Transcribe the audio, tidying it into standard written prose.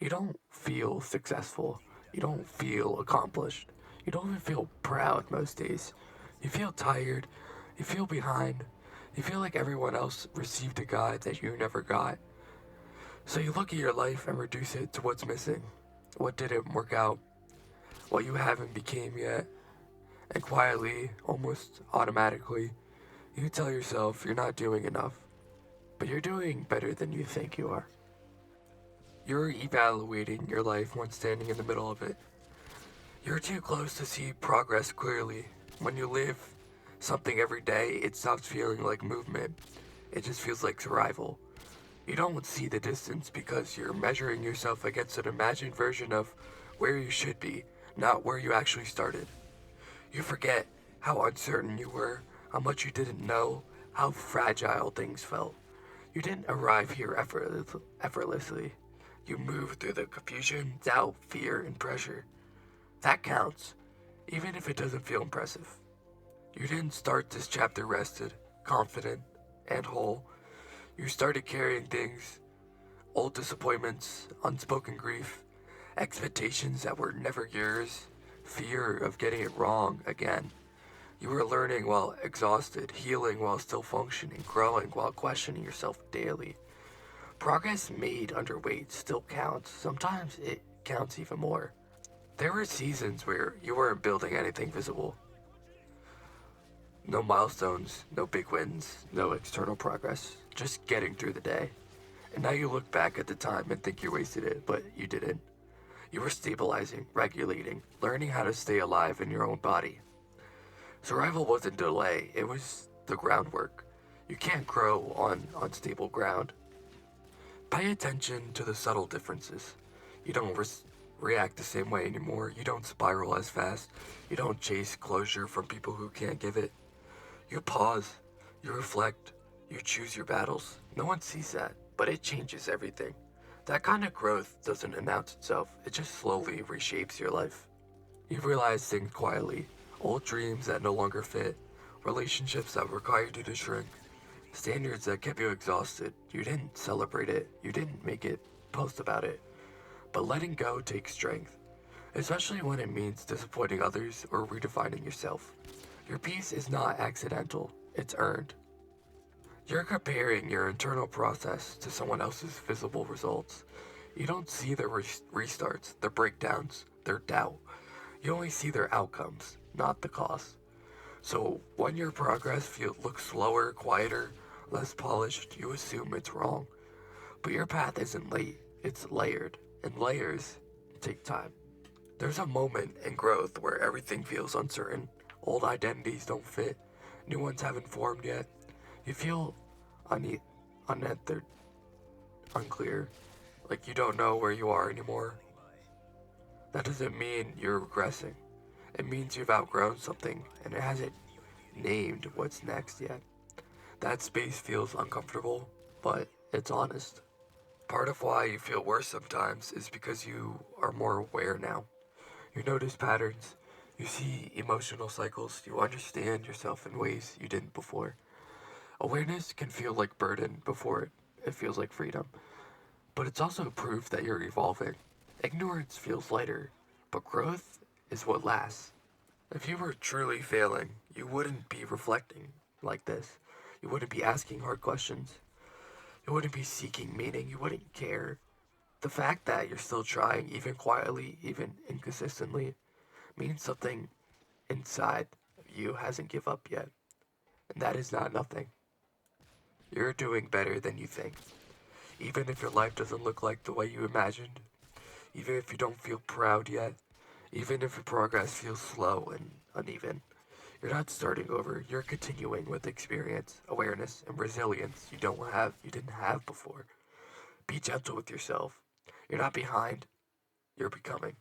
You don't feel successful. You don't feel accomplished. You don't even feel proud most days. You feel tired. You feel behind. You feel like everyone else received a guide that you never got. So you look at your life and reduce it to what's missing, what didn't work out, what you haven't became yet, and quietly, almost automatically, you tell yourself you're not doing enough, but you're doing better than you think you are. You're evaluating your life when standing in the middle of it. You're too close to see progress clearly. When you live something every day, it stops feeling like movement. It just feels like survival. You don't see the distance because you're measuring yourself against an imagined version of where you should be, not where you actually started. You forget how uncertain you were, how much you didn't know, how fragile things felt. You didn't arrive here effortlessly. You moved through the confusion, doubt, fear, and pressure. That counts, even if it doesn't feel impressive. You didn't start this chapter rested, confident, and whole. You started carrying things, old disappointments, unspoken grief, expectations that were never yours, fear of getting it wrong again. You were learning while exhausted, healing while still functioning, growing while questioning yourself daily. Progress made under weight still counts. Sometimes it counts even more. There were seasons where you weren't building anything visible. No milestones, no big wins, no external progress. Just getting through the day. And now you look back at the time and think you wasted it, but you didn't. You were stabilizing, regulating, learning how to stay alive in your own body. Survival wasn't delay, it was the groundwork. You can't grow on unstable ground. Pay attention to the subtle differences. You don't react the same way anymore. You don't spiral as fast. You don't chase closure from people who can't give it. You pause. You reflect. You choose your battles. No one sees that, but it changes everything. That kind of growth doesn't announce itself, it just slowly reshapes your life. You realize things quietly, old dreams that no longer fit, relationships that required you to shrink, standards that kept you exhausted. You didn't celebrate it, you didn't make it post about it. But letting go takes strength, especially when it means disappointing others or redefining yourself. Your peace is not accidental, it's earned. You're comparing your internal process to someone else's visible results. You don't see their restarts, their breakdowns, their doubt. You only see their outcomes, not the cost. So when your progress looks slower, quieter, less polished, you assume it's wrong. But your path isn't late, it's layered, and layers take time. There's a moment in growth where everything feels uncertain. Old identities don't fit, new ones haven't formed yet. You feel une- unethered, unclear, like you don't know where you are anymore. That doesn't mean you're regressing. It means you've outgrown something and it hasn't named what's next yet. That space feels uncomfortable, but it's honest. Part of why you feel worse sometimes is because you are more aware now. You notice patterns, you see emotional cycles, you understand yourself in ways you didn't before. Awareness can feel like burden before it feels like freedom, but it's also proof that you're evolving. Ignorance feels lighter, but growth is what lasts. If you were truly failing, you wouldn't be reflecting like this. You wouldn't be asking hard questions. You wouldn't be seeking meaning. You wouldn't care. The fact that you're still trying, even quietly, even inconsistently, means something inside of you hasn't give up yet. And that is not nothing. You're doing better than you think. Even if your life doesn't look like the way you imagined, even if you don't feel proud yet, even if your progress feels slow and uneven, you're not starting over. You're continuing with experience, awareness, and resilience you didn't have before. Be gentle with yourself. You're not behind, you're becoming.